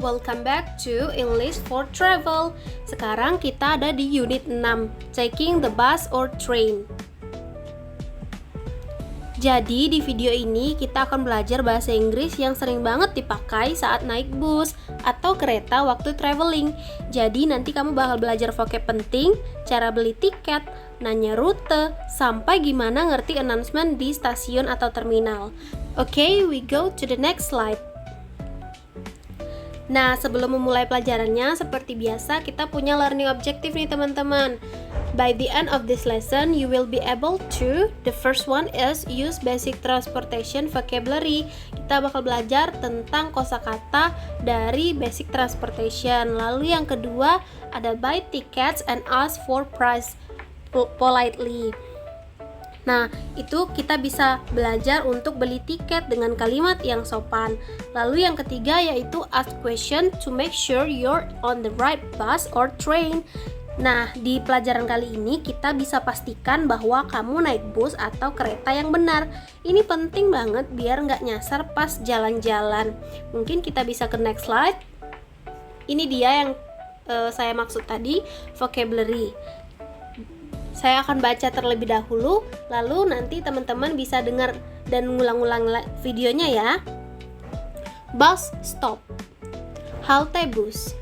welcome back to English for Travel. Sekarang kita ada di unit 6, taking the bus or train. Jadi di video ini kita akan belajar bahasa Inggris yang sering banget dipakai saat naik bus atau kereta waktu traveling. Jadi nanti kamu bakal belajar vocab penting, cara beli tiket, nanya rute, sampai gimana ngerti announcement di stasiun atau terminal. Okay, we go to the next slide. Nah, sebelum memulai pelajarannya, seperti biasa kita punya learning objective nih teman-teman. By the end of this lesson, you will be able to, the first one is use basic transportation vocabulary. Kita bakal belajar tentang kosakata dari basic transportation. Lalu yang kedua, ada buy tickets and ask for price politely. Nah, itu kita bisa belajar untuk beli tiket dengan kalimat yang sopan. Lalu yang ketiga yaitu ask question to make sure you're on the right bus or train. Nah, di pelajaran kali ini kita bisa pastikan bahwa kamu naik bus atau kereta yang benar. Ini penting banget biar nggak nyasar pas jalan-jalan. Mungkin kita bisa ke next slide. Ini dia yang saya maksud tadi, vocabulary. Saya akan baca terlebih dahulu, lalu nanti teman-teman bisa dengar dan ngulang-ulang videonya ya. Bus stop, halte bus,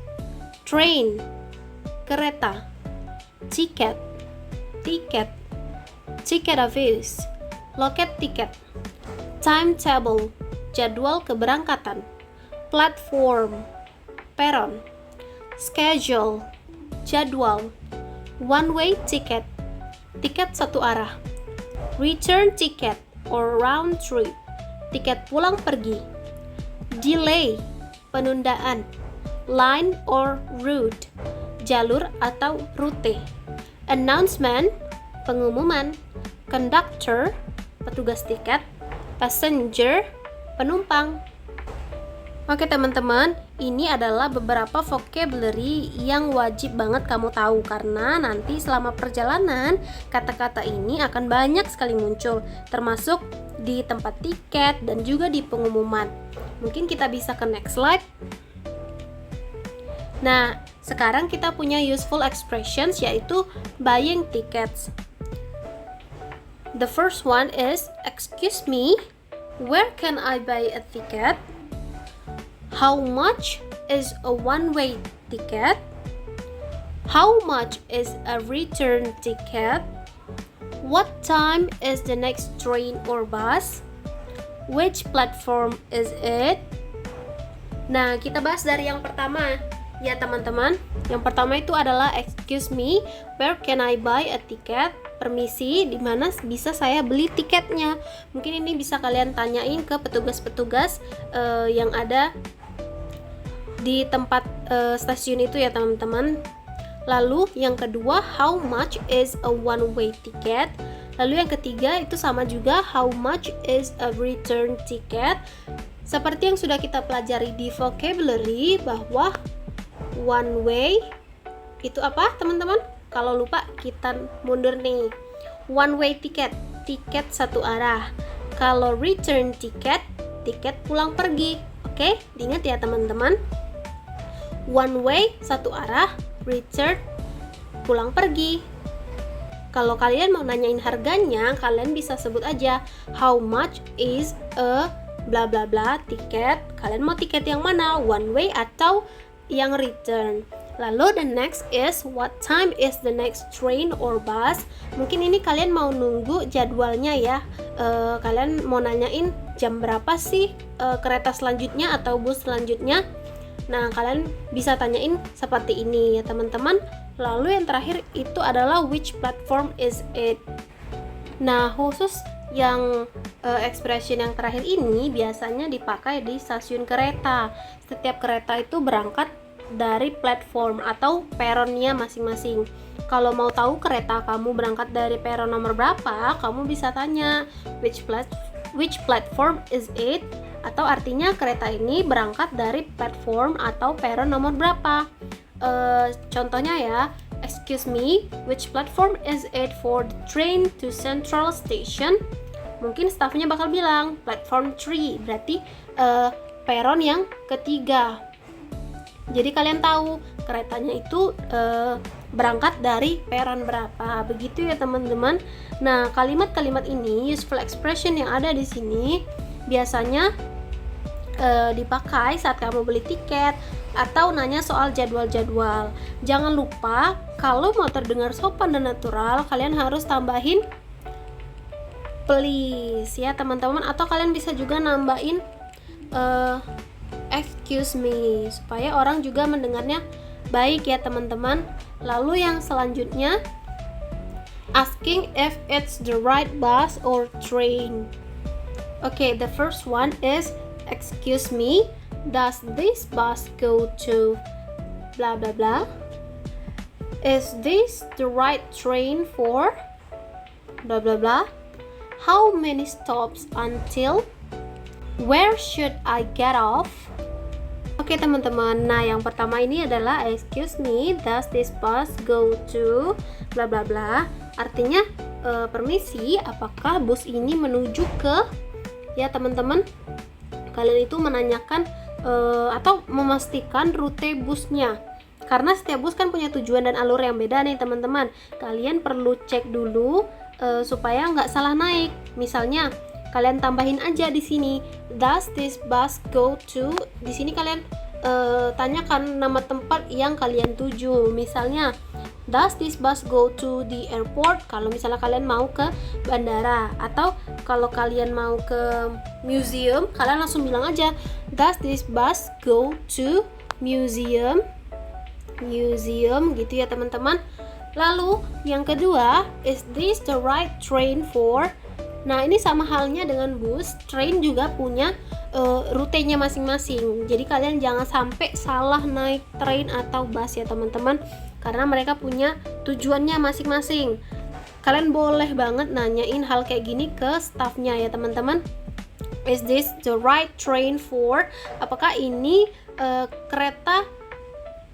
train, kereta, tiket, ticket office, loket tiket, timetable, jadwal keberangkatan, platform, peron, schedule, jadwal, one-way ticket, tiket satu arah, return ticket or round trip, tiket pulang pergi, delay, penundaan, line or route, jalur atau rute, announcement, pengumuman, conductor, petugas tiket, passenger, penumpang. Oke teman-teman, ini adalah beberapa vocabulary yang wajib banget kamu tahu karena nanti selama perjalanan kata-kata ini akan banyak sekali muncul, termasuk di tempat tiket dan juga di pengumuman. Mungkin kita bisa ke next slide. Nah, sekarang kita punya useful expressions yaitu buying tickets. The first one is, excuse me, where can I buy a ticket? How much is a one-way ticket? How much is a return ticket? What time is the next train or bus? Which platform is it? Nah, kita bahas dari yang pertama ya teman-teman. Yang pertama itu adalah excuse me, where can I buy a ticket? Permisi, di mana bisa saya beli tiketnya? Mungkin ini bisa kalian tanyain ke petugas-petugas yang ada di tempat stasiun itu ya teman-teman. Lalu yang kedua, how much is a one-way ticket? Lalu yang ketiga itu sama juga, how much is a return ticket? Seperti yang sudah kita pelajari di vocabulary bahwa one way itu apa teman-teman? Kalau lupa kita mundur nih. One way ticket, tiket satu arah. Kalau return ticket, tiket pulang pergi. Oke, diingat ya teman-teman. One way, satu arah, return, pulang pergi. Kalau kalian mau nanyain harganya, kalian bisa sebut aja how much is a bla bla bla tiket. Kalian mau tiket yang mana? One way atau yang return. Lalu the next is what time is the next train or bus? Mungkin ini kalian mau nunggu jadwalnya ya. Kalian mau nanyain jam berapa sih kereta selanjutnya atau bus selanjutnya? Nah, kalian bisa tanyain seperti ini ya teman-teman. Lalu yang terakhir itu adalah which platform is it? Nah, khusus yang expression yang terakhir ini biasanya dipakai di stasiun kereta. Setiap kereta itu berangkat dari platform atau peronnya masing-masing. Kalau mau tahu kereta kamu berangkat dari peron nomor berapa, kamu bisa tanya which platform is it? Atau artinya kereta ini berangkat dari platform atau peron nomor berapa. Contohnya ya, excuse me, which platform is it for the train to Central Station? Mungkin stafnya bakal bilang platform 3, berarti peron yang ketiga. Jadi kalian tahu keretanya itu berangkat dari peron berapa. Begitu ya teman-teman. Nah, kalimat-kalimat ini, useful expression yang ada di sini biasanya dipakai saat kamu beli tiket atau nanya soal jadwal-jadwal. Jangan lupa kalau mau terdengar sopan dan natural, kalian harus tambahin please ya teman-teman, atau kalian bisa juga nambahin excuse me supaya orang juga mendengarnya baik ya teman-teman. Lalu yang selanjutnya, asking if it's the right bus or train. Okay, the first one is, excuse me, does this bus go to blah blah blah? Is this the right train for blah blah blah? How many stops until? Where should I get off? Oke teman-teman, nah yang pertama ini adalah excuse me, does this bus go to bla bla bla. Artinya permisi, apakah bus ini menuju ke, ya teman-teman, kalian itu menanyakan atau memastikan rute busnya. Karena setiap bus kan punya tujuan dan alur yang beda nih teman-teman. Kalian perlu cek dulu supaya nggak salah naik. Misalnya kalian tambahin aja di sini, does this bus go to, di sini kalian tanyakan nama tempat yang kalian tuju. Misalnya, does this bus go to the airport, kalau misalnya kalian mau ke bandara. Atau kalau kalian mau ke museum, kalian langsung bilang aja, does this bus go to museum gitu ya teman-teman. Lalu yang kedua, is this the right train for? Nah ini sama halnya dengan bus, train juga punya rutenya masing-masing. Jadi kalian jangan sampai salah naik train atau bus ya teman-teman, karena mereka punya tujuannya masing-masing. Kalian boleh banget nanyain hal kayak gini ke staffnya ya teman-teman. Is this the right train for? Apakah ini kereta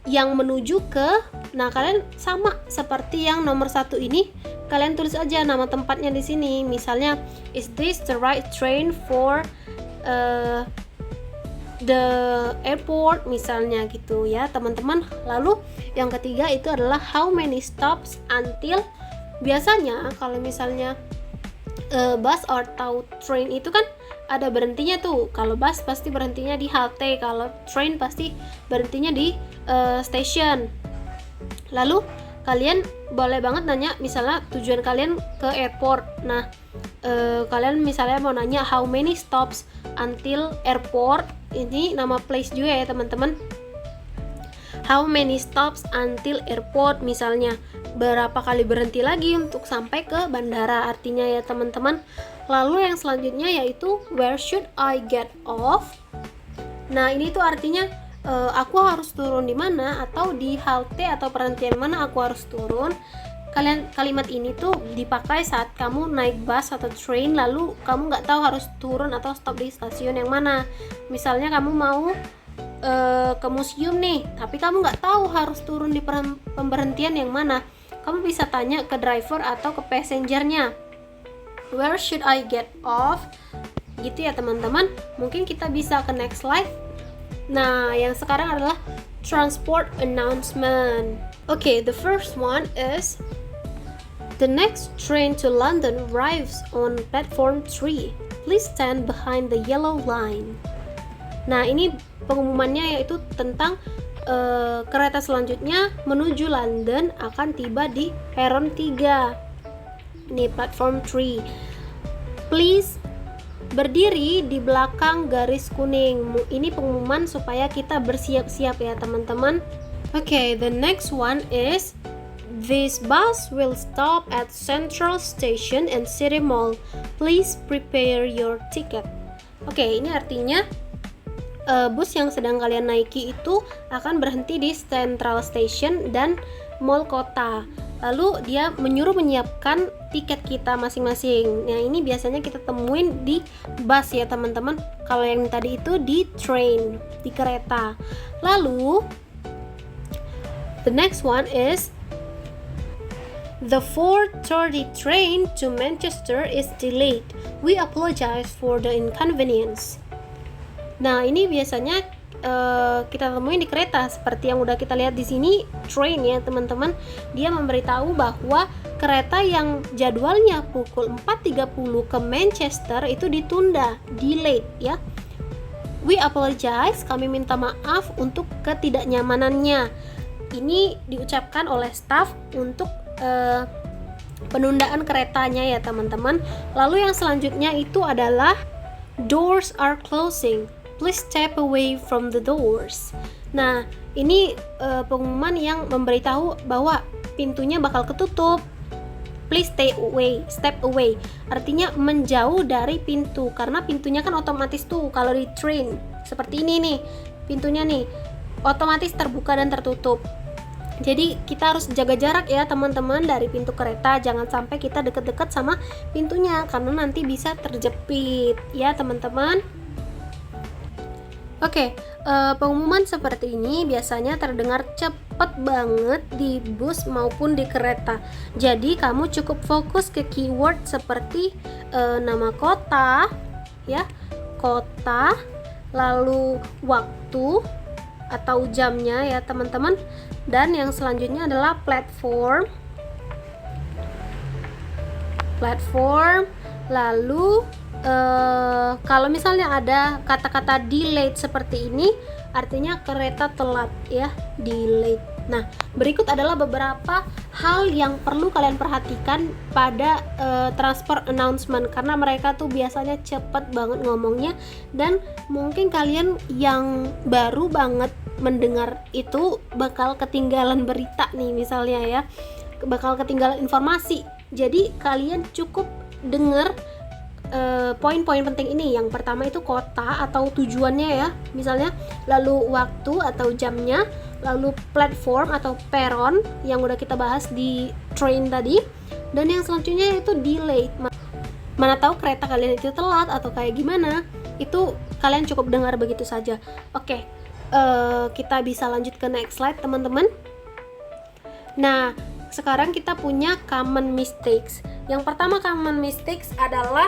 yang menuju ke? Nah kalian sama seperti yang nomor 1 ini, kalian tulis aja nama tempatnya di sini. Misalnya, is this the right train for the airport, misalnya gitu ya teman-teman. Lalu yang ketiga itu adalah how many stops until. Biasanya kalau misalnya bus atau train itu kan ada berhentinya tuh. Kalau bus pasti berhentinya di halte, kalau train pasti berhentinya di station. Lalu kalian boleh banget nanya misalnya tujuan kalian ke airport. Nah kalian misalnya mau nanya how many stops until airport, ini nama place juga ya teman-teman. How many stops until airport, misalnya berapa kali berhenti lagi untuk sampai ke bandara, artinya ya teman-teman. Lalu yang selanjutnya yaitu where should I get off. Nah ini tuh artinya aku harus turun di mana, atau di halte atau perhentian mana aku harus turun. Kalimat ini tuh dipakai saat kamu naik bus atau train lalu kamu nggak tahu harus turun atau stop di stasiun yang mana. Misalnya kamu mau ke museum nih, tapi kamu nggak tahu harus turun di pemberhentian yang mana. Kamu bisa tanya ke driver atau ke passengernya, where should I get off, gitu ya teman-teman. Mungkin kita bisa ke next slide. Nah yang sekarang adalah transport announcement. Okay, the first one is, the next train to London arrives on platform 3. Please stand behind the yellow line. Nah, ini pengumumannya yaitu tentang kereta selanjutnya menuju London akan tiba di peron 3. Ini platform 3. Please berdiri di belakang garis kuning. Ini pengumuman supaya kita bersiap-siap ya, teman-teman. Okay, the next one is, this bus will stop at Central Station and City Mall. Please prepare your ticket. Oke, ini artinya bus yang sedang kalian naiki itu akan berhenti di Central Station dan Mall kota. Lalu dia menyuruh menyiapkan tiket kita masing-masing. Nah, ini biasanya kita temuin di bus ya, teman-teman. Kalau yang tadi itu di train, di kereta. Lalu the next one is, the 4:30 train to Manchester is delayed. We apologize for the inconvenience. Nah, ini biasanya kita temui di kereta. Seperti yang udah kita lihat di sini, train ya teman-teman, dia memberitahu bahwa kereta yang jadwalnya pukul 4.30 ke Manchester itu ditunda, delayed ya. We apologize, kami minta maaf untuk ketidaknyamanannya. Ini diucapkan oleh staff untuk penundaan keretanya ya teman-teman. Lalu yang selanjutnya itu adalah doors are closing, please step away from the doors. Nah, ini pengumuman yang memberitahu bahwa pintunya bakal ketutup. Please step away. Artinya menjauh dari pintu, karena pintunya kan otomatis tuh kalau di train seperti ini nih, pintunya nih otomatis terbuka dan tertutup. Jadi kita harus jaga jarak ya teman-teman dari pintu kereta, jangan sampai kita deket-deket sama pintunya karena nanti bisa terjepit ya teman-teman. Oke, pengumuman seperti ini biasanya terdengar cepet banget di bus maupun di kereta. Jadi kamu cukup fokus ke keyword seperti nama kota ya, kota, lalu waktu atau jamnya ya teman-teman, dan yang selanjutnya adalah platform, lalu kalau misalnya ada kata-kata delayed seperti ini artinya kereta telat ya, delayed. Nah, berikut adalah beberapa hal yang perlu kalian perhatikan pada transport announcement, karena mereka tuh biasanya cepet banget ngomongnya, dan mungkin kalian yang baru banget mendengar itu bakal ketinggalan berita nih misalnya ya, bakal ketinggalan informasi. Jadi kalian cukup dengar poin-poin penting ini. Yang pertama itu kota atau tujuannya ya misalnya, lalu waktu atau jamnya, lalu platform atau peron yang udah kita bahas di train tadi, dan yang selanjutnya itu delayed. Mana tahu kereta kalian itu telat atau kayak gimana, itu kalian cukup dengar begitu saja. Oke, kita bisa lanjut ke next slide teman-teman. Nah, sekarang kita punya common mistakes. Yang pertama common mistakes adalah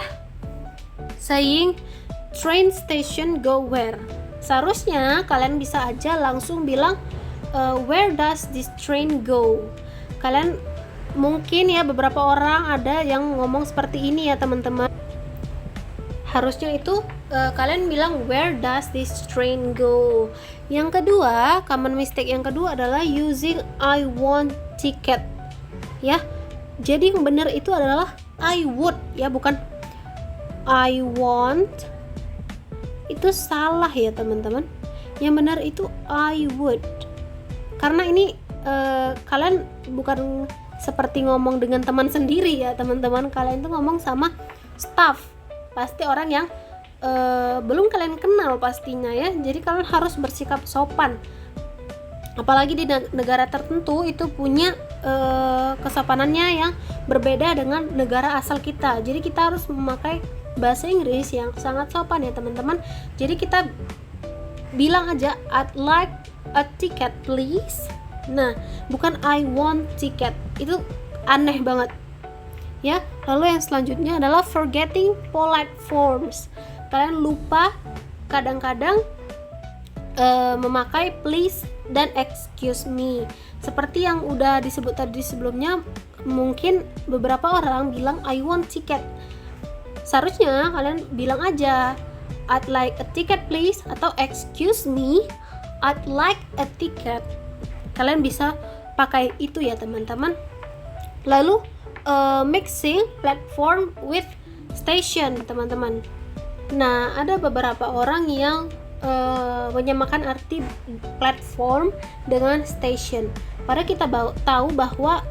saying train station go where. Seharusnya kalian bisa aja langsung bilang where does this train go. Kalian mungkin ya beberapa orang ada yang ngomong seperti ini ya teman-teman. Harusnya itu kalian bilang where does this train go. Yang kedua, common mistake yang kedua adalah using I want ticket ya. Jadi yang benar itu adalah I would ya, bukan I want. Itu salah ya teman-teman. Yang benar itu I would. Karena ini kalian bukan seperti ngomong dengan teman sendiri ya teman-teman. Kalian tuh ngomong sama staff, pasti orang yang belum kalian kenal pastinya ya. Jadi kalian harus bersikap sopan. Apalagi di negara tertentu itu punya kesopanannya yang berbeda dengan negara asal kita. Jadi kita harus memakai bahasa Inggris yang sangat sopan ya teman-teman. Jadi kita bilang aja I'd like a ticket please. Nah, bukan I want ticket. Itu aneh banget ya. Lalu yang selanjutnya adalah forgetting polite forms. Kalian lupa kadang-kadang memakai please dan excuse me. Seperti yang udah disebut tadi sebelumnya, mungkin beberapa orang bilang I want ticket. Seharusnya kalian bilang aja I'd like a ticket please, atau excuse me, I'd like a ticket. Kalian bisa pakai itu ya teman-teman. Lalu mixing platform with station teman-teman. Nah, ada beberapa orang yang menyamakan arti platform dengan station. Padahal kita tahu bahwa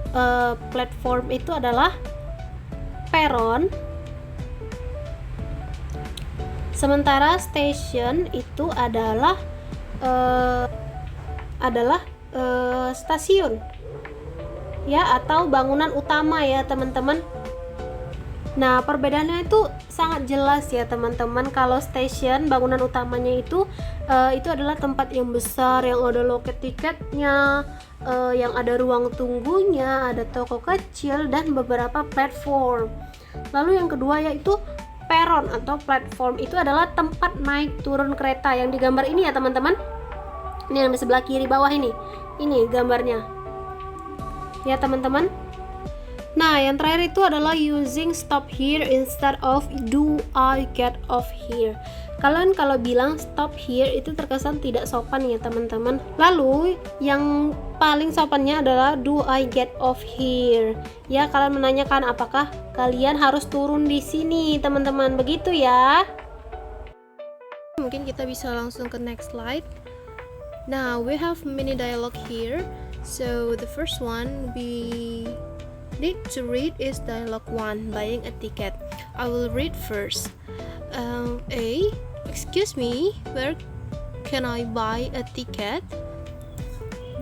platform itu adalah peron, sementara station itu adalah stasiun ya, atau bangunan utama ya teman-teman. Nah, perbedaannya itu sangat jelas ya teman-teman. Kalau station, bangunan utamanya itu adalah tempat yang besar, yang ada loket tiketnya, yang ada ruang tunggunya, ada toko kecil, dan beberapa platform. Lalu yang kedua yaitu peron atau platform, itu adalah tempat naik turun kereta yang digambar ini ya teman-teman. Ini yang di sebelah kiri bawah ini gambarnya ya teman-teman. Nah, yang terakhir itu adalah using stop here instead of do I get off here. Kalian kalau bilang stop here itu terkesan tidak sopan ya teman-teman. Lalu yang paling sopannya adalah do I get off here. Ya, kalian menanyakan apakah kalian harus turun di sini teman-teman, begitu ya. Mungkin kita bisa langsung ke next slide. Now we have mini dialogue here. So the first one we need to read is dialogue 1, buying a ticket. I will read first. A. Excuse me, where can I buy a ticket?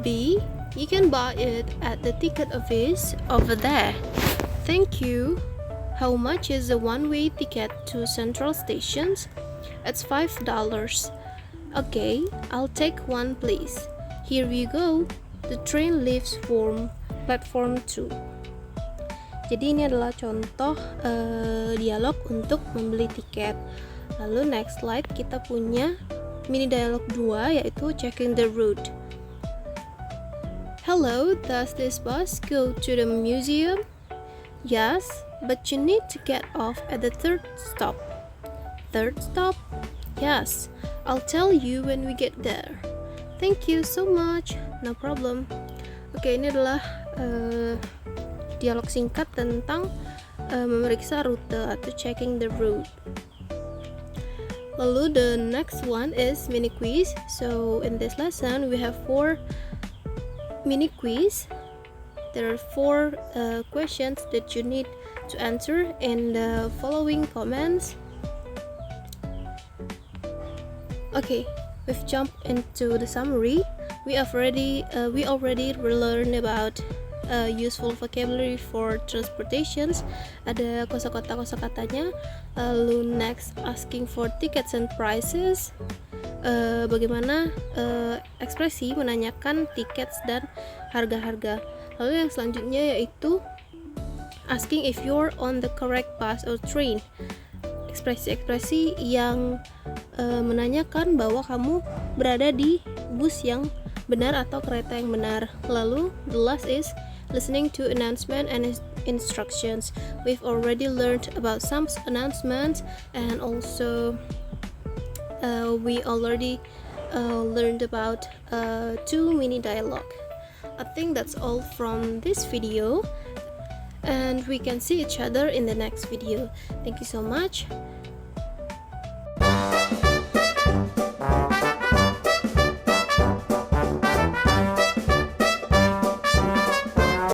B. You can buy it at the ticket office over there. Thank you. How much is a one-way ticket to Central Stations? It's $5. Okay, I'll take one please. Here you go. The train leaves from platform 2. Jadi ini adalah contoh dialog untuk membeli tiket. Lalu next slide kita punya mini dialog 2 yaitu checking the route. Hello, does this bus go to the museum? Yes, but you need to get off at the third stop. Third stop? Yes, I'll tell you when we get there. Thank you so much. No problem. Oke, ini adalah dialog singkat tentang memeriksa rute atau checking the route. Lalu the next one is mini quiz. So in this lesson we have 4 mini quiz. There are 4 questions that you need to answer in the following comments. Okay, we've jumped into the summary. We already learned about useful vocabulary for transportations. Ada kosakata-kosakatanya. Lalu next, asking for tickets and prices. Bagaimana ekspresi menanyakan tickets dan harga-harga. Lalu yang selanjutnya yaitu asking if you're on the correct bus or train. Ekspresi-ekspresi yang menanyakan bahwa kamu berada di bus yang benar atau kereta yang benar. Lalu the last is listening to announcement and instructions. We've already learned about some announcements and also we already learned about 2 mini dialogue. I think that's all from this video and we can see each other in the next video. Thank you so much.